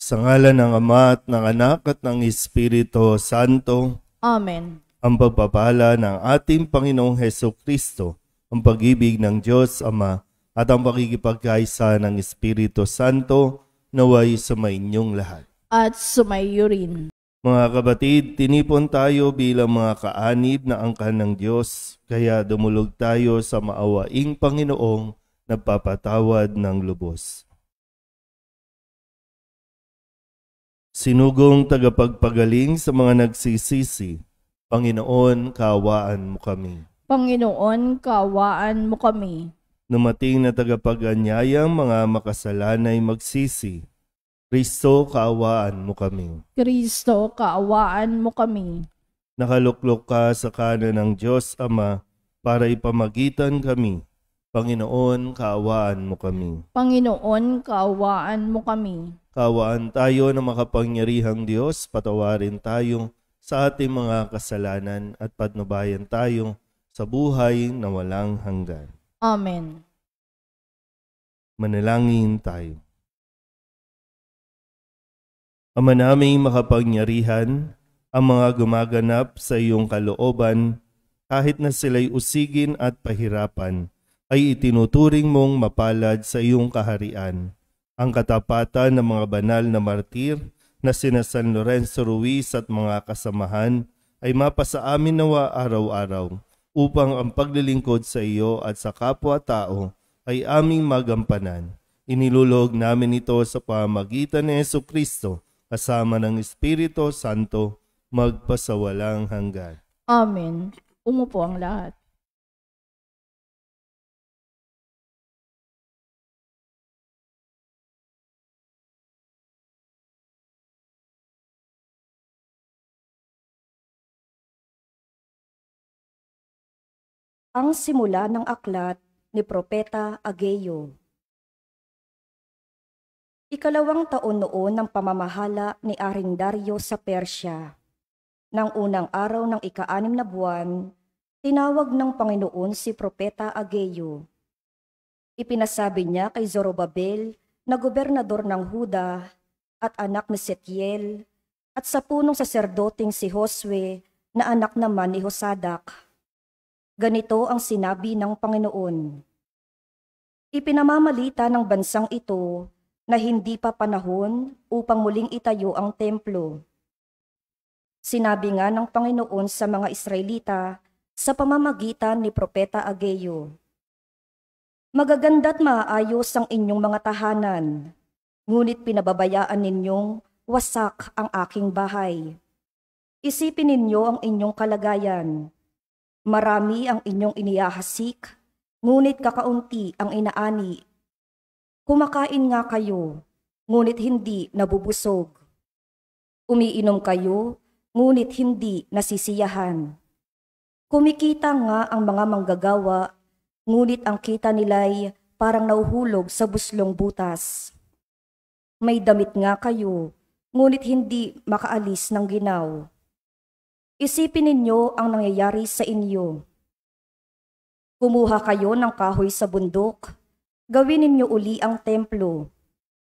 Sa ngalan ng Ama at ng Anak at ng Espiritu Santo. Amen. Ang pagpapala ng ating Panginoong Hesukristo, ang pag-ibig ng Diyos Ama at ang pakikipagkaisa ng Espiritu Santo naway sumainyong lahat. At sumaiyo rin. Mga kapatid, tinipon tayo bilang mga kaanib na angkan ng Diyos, kaya dumulog tayo sa maawaing Panginoong nagpapatawad ng lubos. Sinugong tagapagpagaling sa mga nagsisisi, Panginoon, kaawaan mo kami. Panginoon, kaawaan mo kami. Numating na tagapag-anyayang mga makasalanay magsisi, Kristo, kaawaan mo kami. Kristo, kaawaan mo kami. Nakaluklok ka sa kanan ng Diyos Ama para ipamagitan kami. Panginoon, kaawaan mo kami. Panginoon, kaawaan mo kami. Kaawaan tayo ng makapangyarihang Diyos, patawarin tayo sa ating mga kasalanan at patnubayan tayo sa buhay na walang hanggan. Amen. Manalangin tayo. Ama naming makapangyarihan, ang mga gumaganap sa iyong kalooban, kahit na sila'y usigin at pahirapan, ay itinuturing mong mapalad sa iyong kaharian. Ang katapatan ng mga banal na martir na sina San Lorenzo Ruiz at mga kasamahan ay mapasa amin nawa araw-araw upang ang paglilingkod sa iyo at sa kapwa-tao ay aming magampanan. Inilulog namin ito sa pamamagitan ni Jesucristo kasama ng Espiritu Santo magpasawalang hanggan. Amen. Umupo ang lahat. Ang simula ng aklat ni Propeta Ageo. Ikalawang taon noon ng pamamahala ni Aring Dario sa Persya. Nang unang araw ng ika-6 na buwan, tinawag ng Panginoon si Propeta Ageo. Ipinasabi niya kay Zorobabel na gobernador ng Huda at anak ni Setiel at sa punong saserdoteng si Josue na anak naman ni Josadak. Ganito ang sinabi ng Panginoon. Ipinamamalita ng bansang ito na hindi pa panahon upang muling itayo ang templo. Sinabi nga ng Panginoon sa mga Israelita sa pamamagitan ni Propeta Ageo, Magaganda't maayos ang inyong mga tahanan, ngunit pinababayaan ninyong wasak ang aking bahay. Isipin ninyo ang inyong kalagayan. Marami ang inyong inihahasik, ngunit kakaunti ang inaani. Kumakain nga kayo, ngunit hindi nabubusog. Umiinom kayo, ngunit hindi nasisiyahan. Kumikita nga ang mga manggagawa, ngunit ang kita nila'y parang nauhulog sa buslong butas. May damit nga kayo, ngunit hindi makaalis ng ginaw. Isipin ninyo ang nangyayari sa inyo. Kumuha kayo ng kahoy sa bundok, gawin ninyo uli ang templo,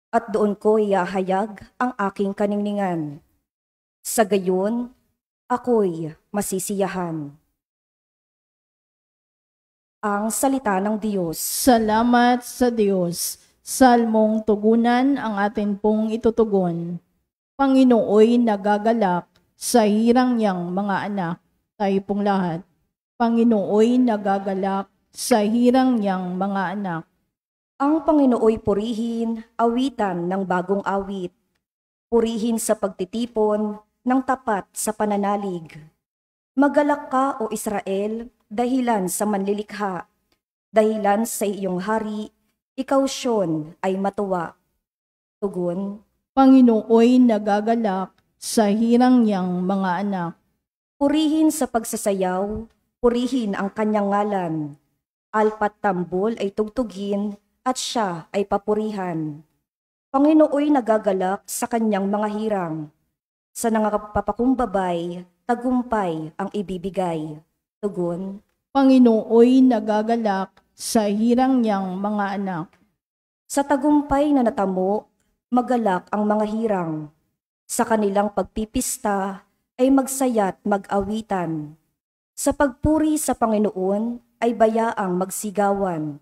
at doon ko ihahayag ang aking kaningningan. Sa gayon, ako'y masisiyahan. Ang salita ng Diyos. Salamat sa Diyos. Salmong tugunan ang atin pong itutugon. Panginooy nagagalak sa hirang niyang mga anak, tayo pong lahat. Panginooy nagagalak sa hirang niyang mga anak. Ang Panginooy purihin, awitan ng bagong awit. Purihin sa pagtitipon ng tapat sa pananalig. Magalak ka, O Israel, dahilan sa manlilikha. Dahilan sa iyong hari, ikaw Siyon ay matuwa. Tugon. Panginooy nagagalak sa hirang niyang mga anak. Purihin sa pagsasayaw, purihin ang kanyang ngalan. Alpat tambol ay tugtugin at siya ay papurihan. Panginooy nagagalak sa kanyang mga hirang. Sa nangapapakumbabay, tagumpay ang ibibigay. Tugon. Panginooy nagagalak sa hirang niyang mga anak. Sa tagumpay na natamo, magalak ang mga hirang. Sa kanilang pagpipista ay magsaya't mag-awitan. Sa pagpuri sa Panginoon ay bayaang magsigawan.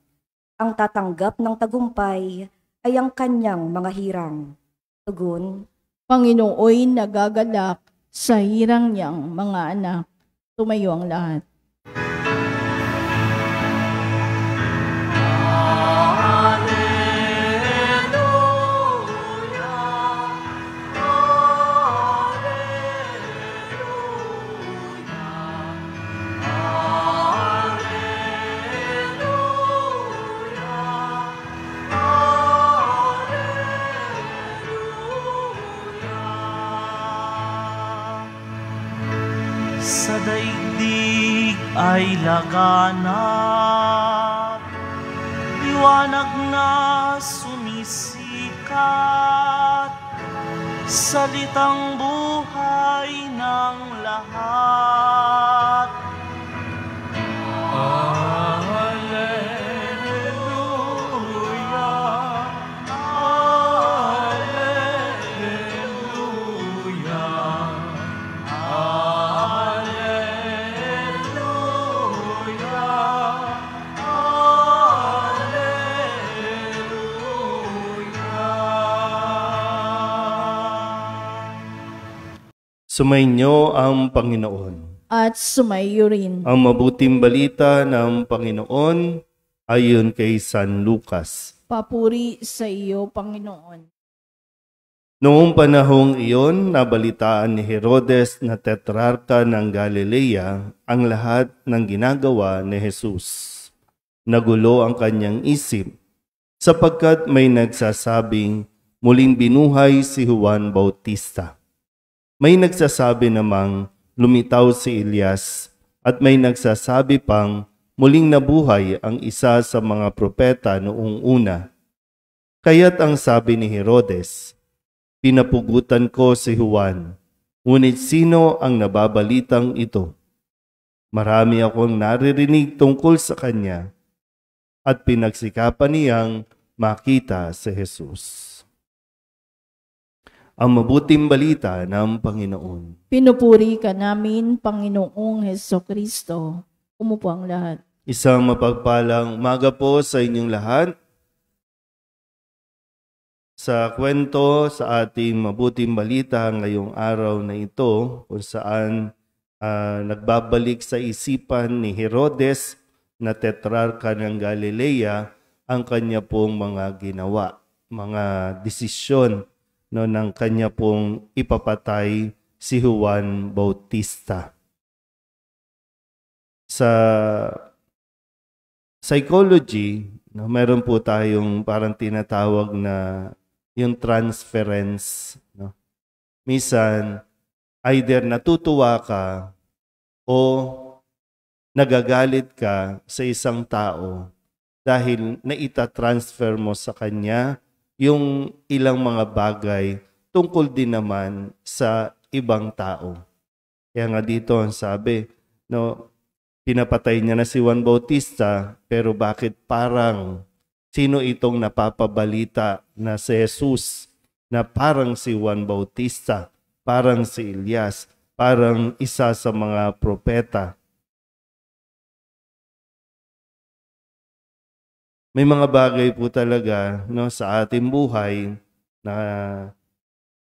Ang tatanggap ng tagumpay ay ang kanyang mga hirang. Tugon, Panginooy nagagalak sa hirang niyang mga anak. Tumayo ang lahat. Sa daigdig ay laganap, liwanag na sumisikat, salitang buhay ng lahat. Sumainyo ang Panginoon. At sumayo rin. Ang mabuting balita ng Panginoon ayon kay San Lucas. Papuri sa iyo, Panginoon. Noong panahong iyon, nabalitaan ni Herodes na tetrarka ng Galilea ang lahat ng ginagawa ni Jesus. Nagulo ang kanyang isip, sapagkat may nagsasabing muling binuhay si Juan Bautista. May nagsasabi namang lumitaw si Elias at may nagsasabi pang muling nabuhay ang isa sa mga propeta noong una. Kaya't ang sabi ni Herodes, pinapugutan ko si Juan, ngunit sino ang nababalitang ito? Marami akong naririnig tungkol sa kanya at pinagsikapan niyang makita si Jesus. Ang mabuting balita ng Panginoon. Pinupuri ka namin, Panginoong Hesukristo. Umupo ang lahat. Isang mapagpalang umaga po sa inyong lahat. Sa kwento sa ating mabuting balita ngayong araw na ito, kung saan nagbabalik sa isipan ni Herodes na tetrarka ng Galilea ang kanya pong mga ginawa, mga desisyon ng kanya pong ipapatay si Juan Bautista. Sa psychology, meron po tayong parang tinatawag na yung transference. Minsan, either natutuwa ka o nagagalit ka sa isang tao dahil naita-transfer mo sa kanya yung ilang mga bagay tungkol din naman sa ibang tao. Kaya nga dito ang sabi, pinapatay niya na si Juan Bautista, pero bakit parang sino itong napapabalita na si Jesus na parang si Juan Bautista, parang si Elias, parang isa sa mga propeta? May mga bagay po talaga sa ating buhay na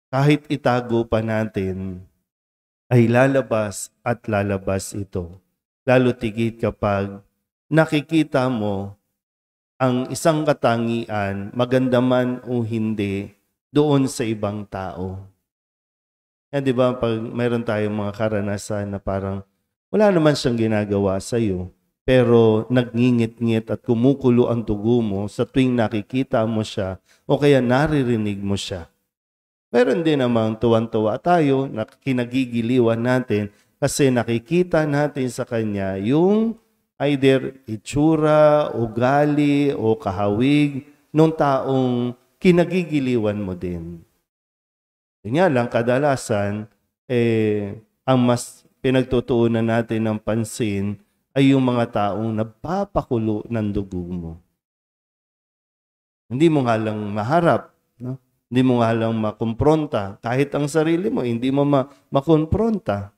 kahit itago pa natin, ay lalabas at lalabas ito. Lalo tigit kapag nakikita mo ang isang katangian, maganda man o hindi, doon sa ibang tao. Di ba, pag mayroon tayong mga karanasan na parang wala naman siyang ginagawa sa iyo, pero nagngingit-ngit at kumukulo ang dugo mo sa tuwing nakikita mo siya o kaya naririnig mo siya. Meron din namang tuwan-tuwa tayo na kinagigiliwan natin kasi nakikita natin sa kanya yung either itsura, ugali o kahawig nung taong kinagigiliwan mo din. Yun nga lang, kadalasan, ang mas pinagtutuunan natin ng pansin ay yung mga taong nagpapakulo ng dugo mo. Hindi mo nga lang maharap, Hindi mo nga lang makumpronta. Kahit ang sarili mo, hindi mo makumpronta.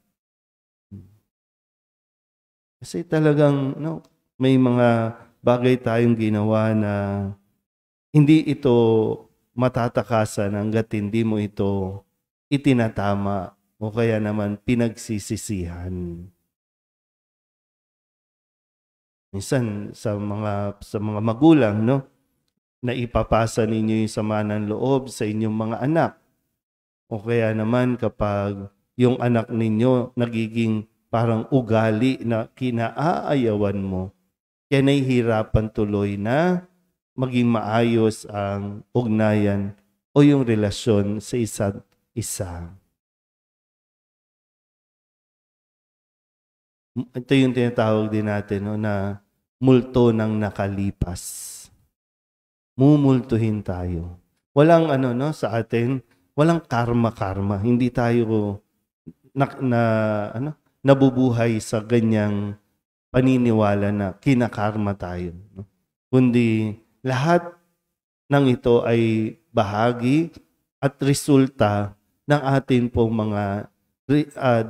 Kasi talagang may mga bagay tayong ginawa na hindi ito matatakasan hangga't hindi mo ito itinatama o kaya naman pinagsisisihan. Minsan sa mga magulang, na ipapasa ninyo yung sama ng loob sa inyong mga anak. O kaya naman kapag yung anak ninyo nagiging parang ugali na kinaayawan mo, kaya nahihirapan tuloy na maging maayos ang ugnayan o yung relasyon sa isa't isa. Ito yung tinatawag din natin na multo ng nakalipas. Mumultuhin tayo. Walang sa atin, walang karma. Hindi tayo nabubuhay sa ganyang paniniwala na kinakarma tayo. Kundi lahat ng ito ay bahagi at resulta ng atin pong mga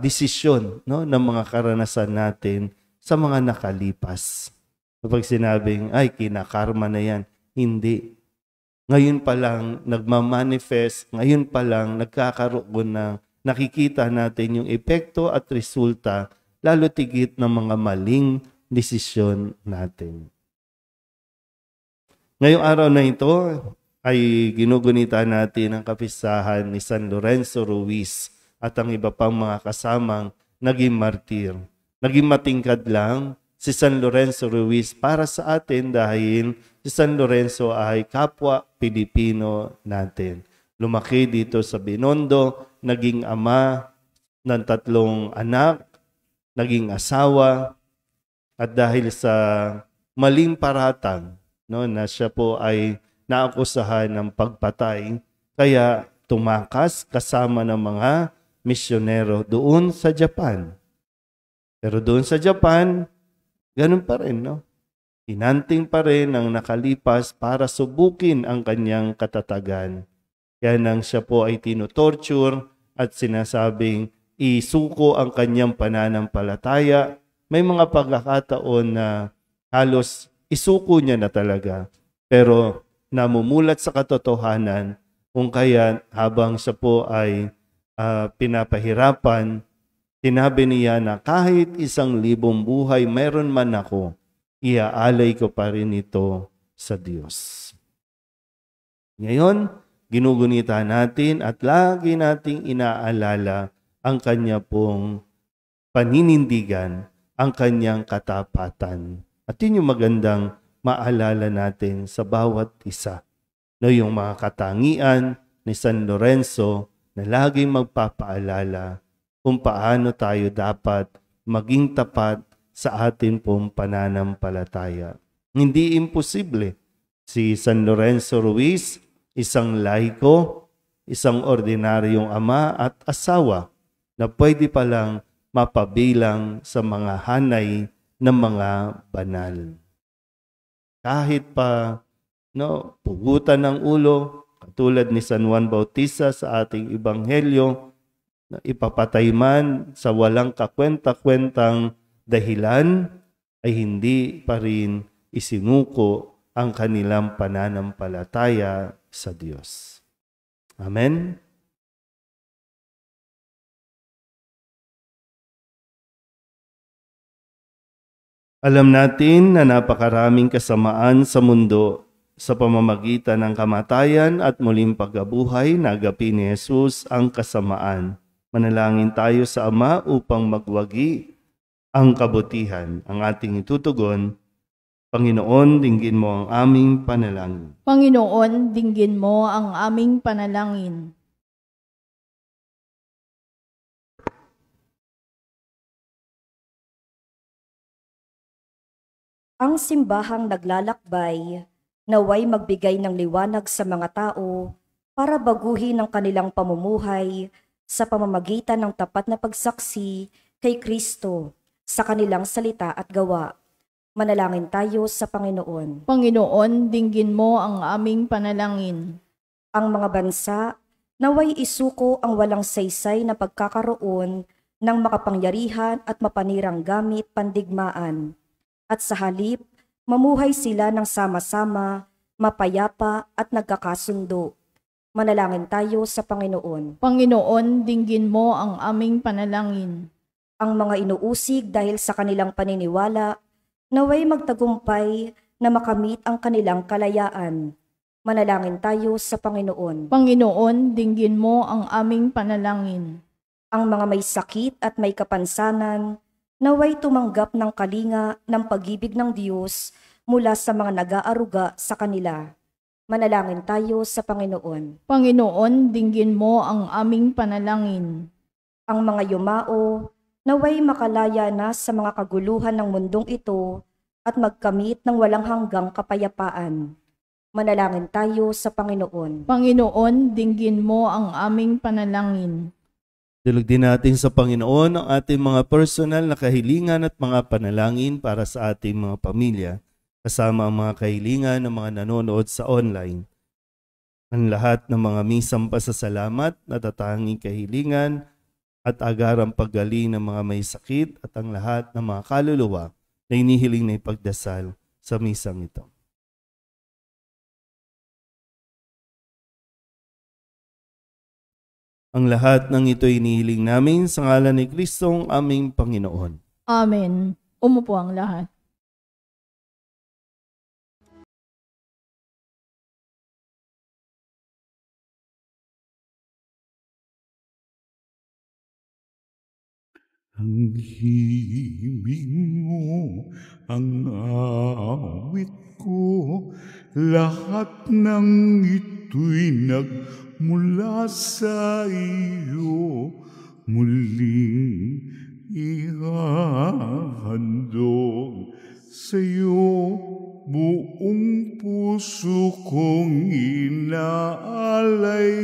desisyon, ng mga karanasan natin sa mga nakalipas. Kapag sinabing, ay, kinakarma na yan, hindi. Ngayon pa lang nagmamanifest, ngayon pa lang nagkakaroon ng nakikita natin yung epekto at resulta, lalo tigit ng mga maling desisyon natin. Ngayong araw na ito ay ginugunita natin ang kapistahan ni San Lorenzo Ruiz at ang iba pang mga kasamang naging martir. Naging matingkad lang si San Lorenzo Ruiz para sa atin dahil si San Lorenzo ay kapwa Pilipino natin. Lumaki dito sa Binondo, naging ama ng 3 anak, naging asawa, at dahil sa maling paratang, na siya po ay naakusahan ng pagpatay, kaya tumakas kasama ng mga misyonero doon sa Japan. Pero doon sa Japan, ganun pa rin, Hinanting pa rin ang nakalipas para subukin ang kanyang katatagan. Kaya nang siya po ay tinutorture at sinasabing isuko ang kanyang pananampalataya, may mga pagkakataon na halos isuko niya na talaga. Pero namumulat sa katotohanan kung kaya habang siya po ay pinapahirapan, sinabi niya na kahit 1,000 buhay meron man ako, iaalay ko pa rin ito sa Diyos. Ngayon, ginugunita natin at lagi nating inaalala ang kanya pong paninindigan, ang kanyang katapatan. At yun yung magandang maalala natin sa bawat isa. Yung mga katangian ni San Lorenzo na laging magpapaalala kung paano tayo dapat maging tapat sa atin pong pananampalataya. Hindi imposible. Si San Lorenzo Ruiz, isang laiko, isang ordinaryong ama at asawa na pwede palang mapabilang sa mga hanay ng mga banal. Kahit pa pugutan ng ulo, katulad ni San Juan Bautista sa ating ebanghelyo, na ipapatay man sa walang kakwenta-kwentang dahilan, ay hindi pa rin isinuko ang kanilang pananampalataya sa Diyos. Amen? Alam natin na napakaraming kasamaan sa mundo sa pamamagitan ng kamatayan at muling pagkabuhay, nagapi ni Jesus ang kasamaan. Manalangin tayo sa Ama upang magwagi ang kabutihan. Ang ating itutugon, Panginoon, dinggin mo ang aming panalangin. Panginoon, dinggin mo ang aming panalangin. Ang simbahang naglalakbay, naway magbigay ng liwanag sa mga tao para baguhin ang kanilang pamumuhay sa pamamagitan ng tapat na pagsaksi kay Kristo sa kanilang salita at gawa. Manalangin tayo sa Panginoon. Panginoon, dinggin mo ang aming panalangin. Ang mga bansa naway isuko ang walang saysay na pagkakaroon ng makapangyarihan at mapanirang gamit pandigmaan. At sa halip, mamuhay sila ng sama-sama, mapayapa at nagkakasundo. Manalangin tayo sa Panginoon. Panginoon, dinggin mo ang aming panalangin. Ang mga inuusig dahil sa kanilang paniniwala, naway magtagumpay na makamit ang kanilang kalayaan. Manalangin tayo sa Panginoon. Panginoon, dinggin mo ang aming panalangin. Ang mga may sakit at may kapansanan, naway tumanggap ng kalinga ng pag-ibig ng Diyos mula sa mga nag-aaruga sa kanila. Manalangin tayo sa Panginoon. Panginoon, dinggin mo ang aming panalangin. Ang mga yumao, naway makalaya na sa mga kaguluhan ng mundong ito at magkamit ng walang hanggang kapayapaan. Manalangin tayo sa Panginoon. Panginoon, dinggin mo ang aming panalangin. Dilog din natin sa Panginoon ang ating mga personal na kahilingan at mga panalangin para sa ating mga pamilya, kasama ang mga kahilingan ng mga nanonood sa online. Ang lahat ng mga misang pasasalamat, natatanging kahilingan at agarang paggaling ng mga may sakit at ang lahat ng mga kaluluwa na inihiling na ipagdasal sa misang ito. Ang lahat ng ito inihiling namin sa ngalan ni Kristong aming Panginoon. Amen. Umupo ang lahat. Ang himig mo, ang awit ko, lahat ng ito'y nagmula sa iyo, muling ihahandog sa iyo, buong puso kong inaalay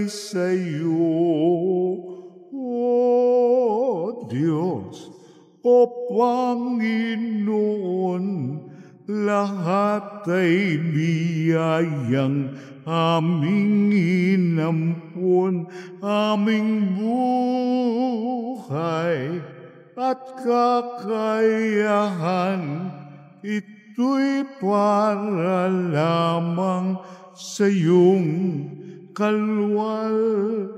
sa iyo. Diyos, o Panginoon, lahat ay biyayang aming inampun, aming buhay at kakayahan, ito'y para lamang sa iyong kalwalhatian.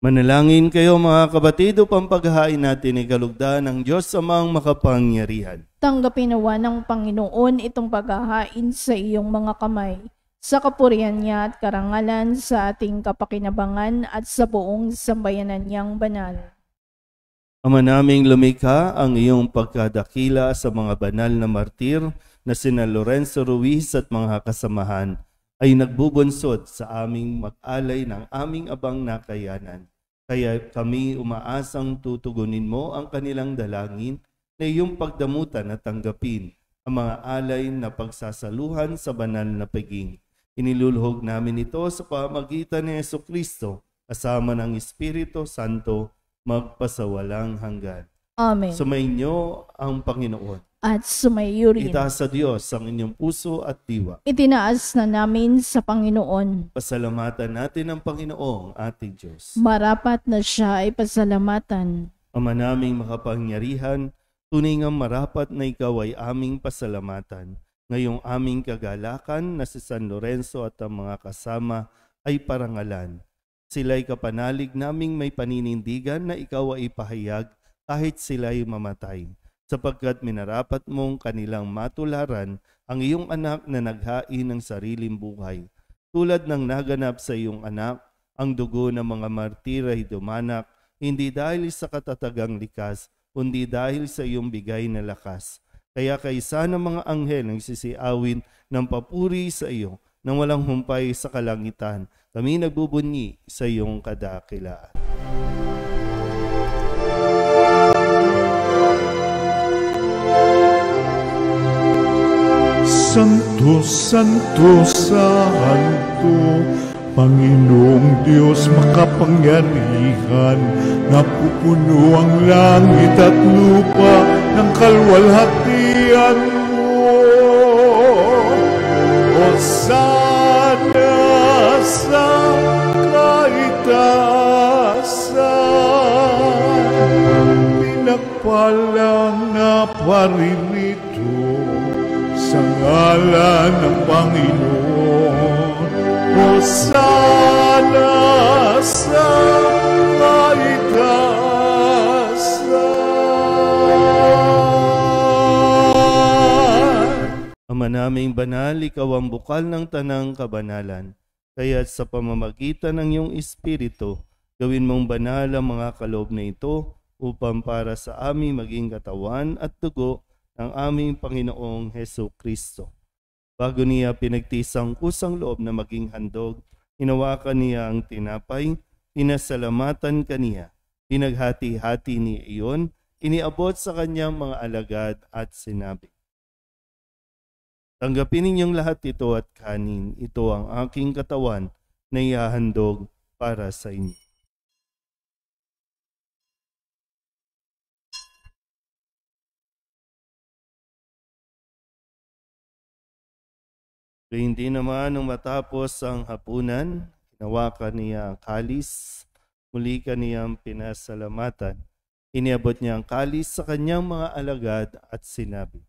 Manalangin kayo mga kapatid upang paghahain natin ay kalugdan ng Diyos amang makapangyarihan. Tanggapin nawa ng Panginoon itong paghahain sa iyong mga kamay, sa kapurihan niya at karangalan, sa ating kapakinabangan at sa buong sambayanan niyang banal. Ama naming lumikha, ang iyong pagkadakila sa mga banal na martir na sina Lorenzo Ruiz at mga kasamahan ay nagbubunsod sa aming mag-alay ng aming abang nakayanan. Kaya kami umaasang tutugunin mo ang kanilang dalangin na iyong pagdamutan at tanggapin ang mga alay na pagsasaluhan sa banal na piging. Iniluluhog namin ito sa pamagitan ni Jesucristo kasama ng Espiritu Santo magpasawalang hanggan. Amen. Sumainyo ang Panginoon. At sumayo rin. Itaas sa Diyos ang inyong puso at diwa. Itinaas na namin sa Panginoon. Pasalamatan natin ang Panginoong ating Diyos. Marapat na siya ay pasalamatan. Ama naming makapangyarihan, tunay ngang marapat na ikaw ay aming pasalamatan. Ngayong aming kagalakan na si San Lorenzo at ang mga kasama ay parangalan. Sila'y kapanalig naming may paninindigan na ikaw ay ipahayag kahit sila'y mamatay. Sapagkat minarapat mong kanilang matularan ang iyong anak na naghain ng sariling buhay. Tulad ng naganap sa iyong anak, ang dugo ng mga martir ay dumanak, hindi dahil sa katatagang likas, kundi dahil sa iyong bigay na lakas. Kaya kaisa ng mga anghel ang sisiawin ng papuri sa iyo, nang walang humpay sa kalangitan, kami nagbubunyi sa iyong kadakilaan. Santo, Santo, Santo, Panginoong Diyos makapangyarihan, napupuno ang langit at lupa ng kalwalhatian mo. Hosana sa kaitaasan, pinagpalang na paririto sa ngalan ng Panginoon. Hosana sa kaitaasan. Ama naming banal, ikaw ang bukal ng tanang kabanalan. Kaya't sa pamamagitan ng iyong Espiritu, gawin mong banal ang mga kaloob na ito upang para sa aming maging katawan at dugo ng aming Panginoong Hesus Kristo. Bago niya pinagtisang kusang loob na maging handog, hinawakan niya ang tinapay, pinasalamatan kaniya, pinaghati-hati niya iyon, iniabot sa kanyang mga alagad at sinabi, "Tanggapin ninyong lahat ito at kanin. Ito ang aking katawan na ihahandog para sa inyo." Hindi naman nung matapos ang hapunan, hinawakan niya ang kalis, muli kaniyang pinasalamatan. Iniabot niya ang kalis sa kanyang mga alagad at sinabi,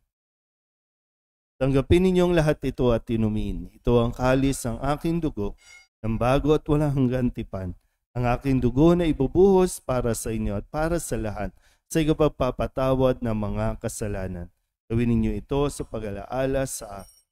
"Tanggapin ninyong lahat ito at inumin. Ito ang kalis ng aking dugo, ng bago at walang hanggang tipan. Ang aking dugo na ibubuhos para sa inyo at para sa lahat sa ikapagpapatawad ng mga kasalanan. Gawin ninyo ito sa pag-alaala sa akin."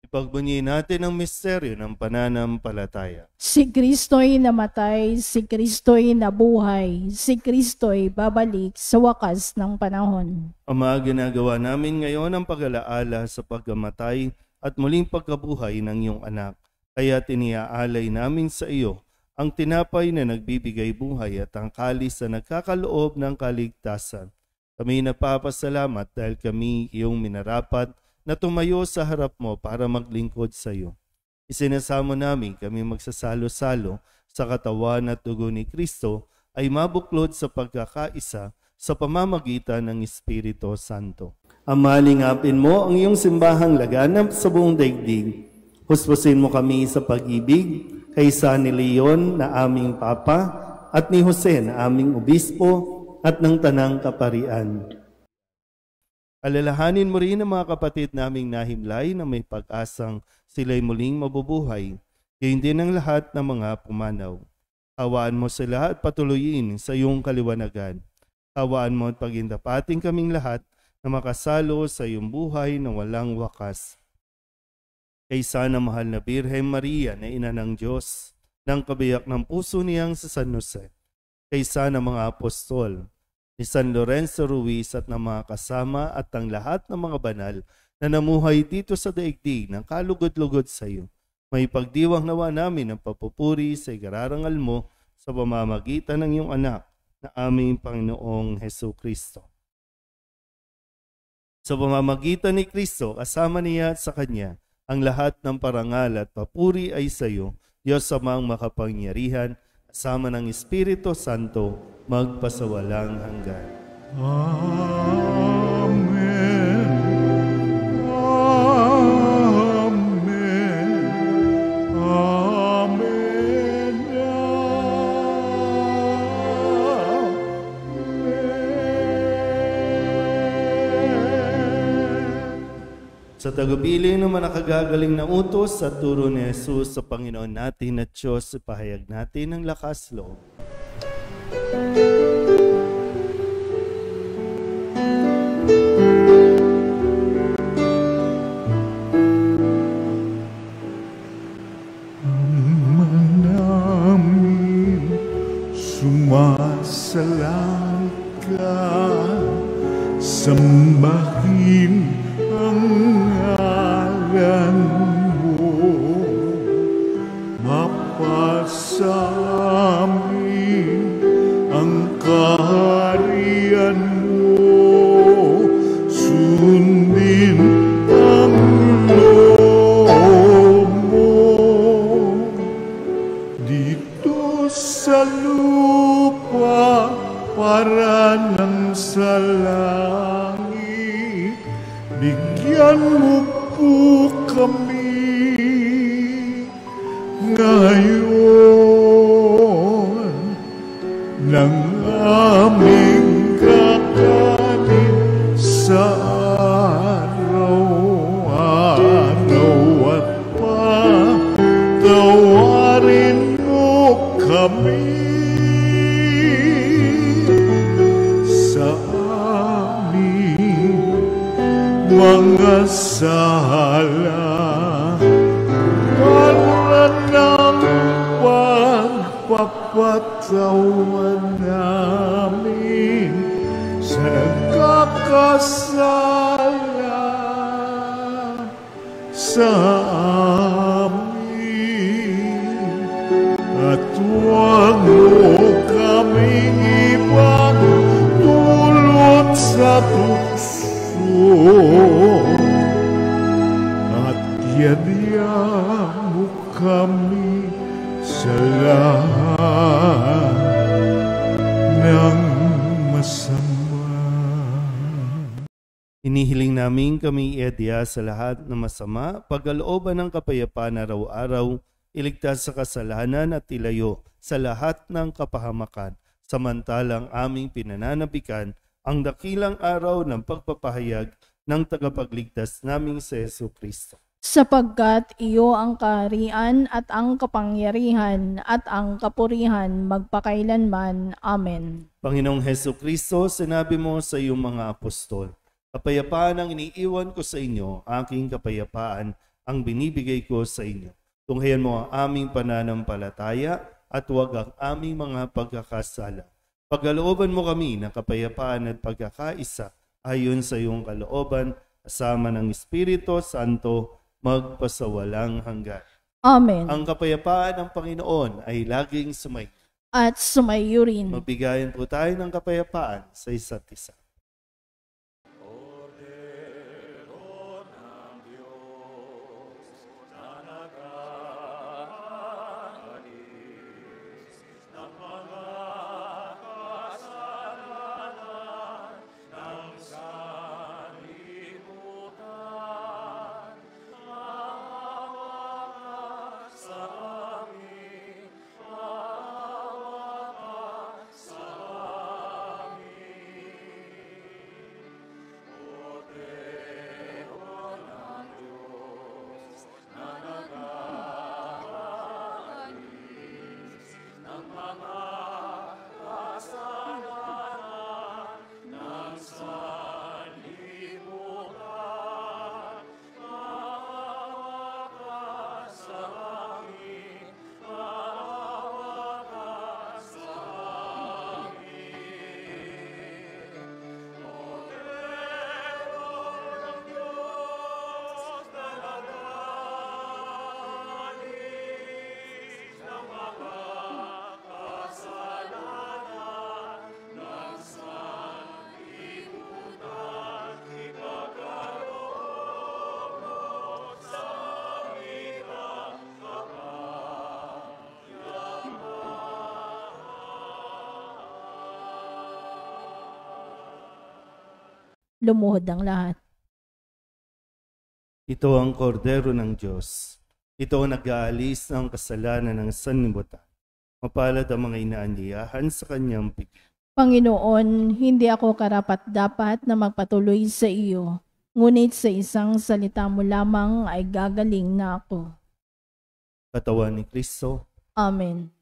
Ipagbunyi natin ang misteryo ng pananampalataya. Si Kristo'y namatay, si Kristo'y nabuhay, si Kristo'y babalik sa wakas ng panahon. Ama, ginagawa namin ngayon ang pag-alaala sa pagkamatay at muling pagkabuhay ng iyong anak. Kaya tiniaalay namin sa iyo ang tinapay na nagbibigay buhay at ang kalis na nagkakaloob ng kaligtasan. Kami napapasalamat dahil kami iyong minarapat na tumayo sa harap mo para maglingkod sa iyo. Isinasamo namin kami magsasalo-salo sa katawan at dugo ni Kristo ay mabuklod sa pagkakaisa sa pamamagitan ng Espiritu Santo. Ama, lingapin mo ang iyong simbahang laganap sa buong daigdig. Huspusin mo kami sa pag-ibig kay San Leon na aming Papa at ni Jose na aming Obispo at ng Tanang Kaparian. Alalahanin mo rin ang mga kapatid naming nahimlay na may pag-asang sila'y muling mabubuhay, gayon din ang lahat ng mga pumanaw. Hawaan mo sila at patuloyin sa iyong kaliwanagan. Hawaan mo at pagindapating kaming lahat na makasalo sa iyong buhay na walang wakas. Kay sana mahal na Birhen Maria na ina ng Diyos, ng kabiyak ng puso niyang sa San Jose. Kay sana mga apostol, ni San Lorenzo Ruiz at ng mga kasama at ang lahat ng mga banal na namuhay dito sa daigdig ng kalugod-lugod sa iyo. May pagdiwang nawa namin ang papupuri sa igararangal mo sa pamamagitan ng iyong anak na aming Panginoong Hesus Kristo. Sa pamamagitan ni Kristo, kasama niya at sa Kanya, ang lahat ng parangal at papuri ay sa iyo, Diyos amang makapangyarihan, kasama ng Espiritu Santo, magpasawalang hanggan. Amen. Amen. Amen. Sa tagubilin ng manakagagaling na utos sa turo ni Jesus sa Panginoon natin at Diyos, ipahayag natin ang lakas loob. Sumasalang ka, sambahin ang ngalan mo, mapasamin ang kaharian mo, sundin ang loob mo dito sa lupa para ng sa langit, bigyan mo po kami ngayon ng aming kakanin sa araw-araw at patawarin mo kami sa aming mga sala para ng pagpapatawan namin sa nagkakasala sa amin, at huwag mo kaming ipagdulot sa tukso, at yadya mo kami sa lahat ng masama. Inihiling namin kami iadya sa lahat ng masama, pagkalooban ng kapayapaan araw-araw, iligtas sa kasalanan at ilayo sa lahat ng kapahamakan, samantalang aming pinananabikan ang dakilang araw ng pagpapahayag ng tagapagligtas naming si Jesucristo. Sapagkat iyo ang kaharian at ang kapangyarihan at ang kapurihan magpakailanman. Amen. Panginoong Jesucristo, sinabi mo sa iyong mga apostol, kapayapaan ang iniiwan ko sa inyo, aking kapayapaan ang binibigay ko sa inyo. Tunghayan mo ang aming pananampalataya at huwag ang aming mga pagkakasala. Pagkalooban mo kami ng kapayapaan at pagkakaisa ayon sa iyong kalooban, kasama ng Espiritu Santo, magpasawalang hanggan. Amen. Ang kapayapaan ng Panginoon ay laging sumay. At sumayo rin. Magbigayan po tayo ng kapayapaan sa isa't isa. Lumuhod ang lahat. Ito ang kordero ng Diyos. Ito ang nag-aalis ng kasalanan ng sanlibutan. Mapalad ang mga inaanyayahan sa kanyang piging. Panginoon, hindi ako karapat-dapat na magpatuloy sa iyo, ngunit sa isang salita mo lamang ay gagaling na ako. Katawan ni Kristo. Amen.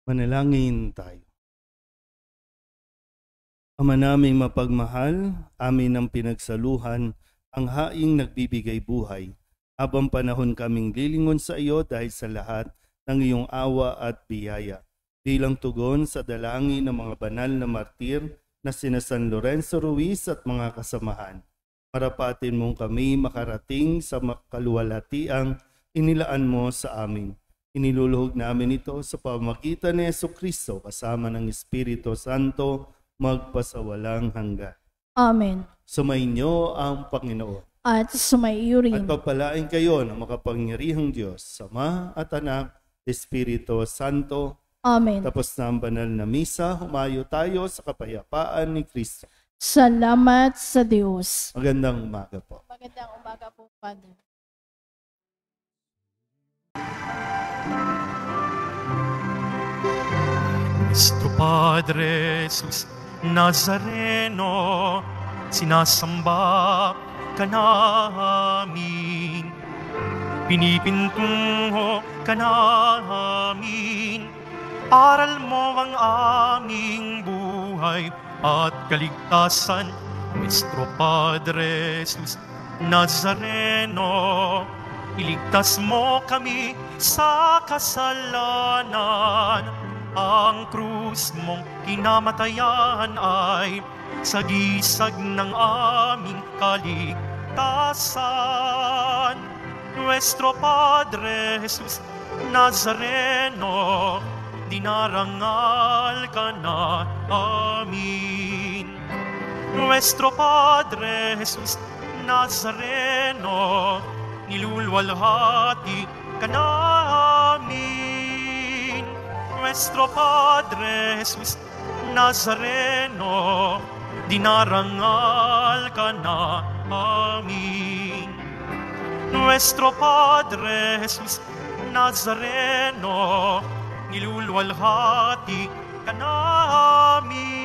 Manalangin tayo. Ama naming mapagmahal, amin ang pinagsaluhan ang haing nagbibigay buhay. Habang panahon kaming lilingon sa iyo dahil sa lahat ng iyong awa at biyaya. Bilang tugon sa dalangin ng mga banal na martir na sina San Lorenzo Ruiz at mga kasamahan. Marapatin mong kami makarating sa kaluwalhatiang inilaan mo sa amin. Iniluluhog namin ito sa pamamagitan ni Jesucristo kasama ng Espiritu Santo magpasawalang hanggan. Amen. Sumainyo ang Panginoon. At sumaiyo rin. At pagpalain kayo ng makapangyarihang Diyos, Ama at Anak, Espiritu Santo. Amen. Tapos na ang banal na misa, humayo tayo sa kapayapaan ni Kristo. Salamat sa Diyos. Magandang umaga po. Magandang umaga po, Father. Cristo Padre Jesus Nazareno, sinasamba ka namin, pinipintungo ka namin, aral mo ang aming buhay at kaligtasan. Cristo Padre Jesus Nazareno, iligtas mo kami sa kasalanan. Ang krus mong kinamatayan ay sagisag ng aming kaligtasan. Nuestro Padre Jesus Nazareno, dinarangal ka na amin. Nuestro Padre Jesus Nazareno, nilulwalhati ka namin. Nuestro Padre Jesus Nazareno, dinarangal ka na amin. Nuestro Padre Jesus Nazareno, nilulwalhati ka namin.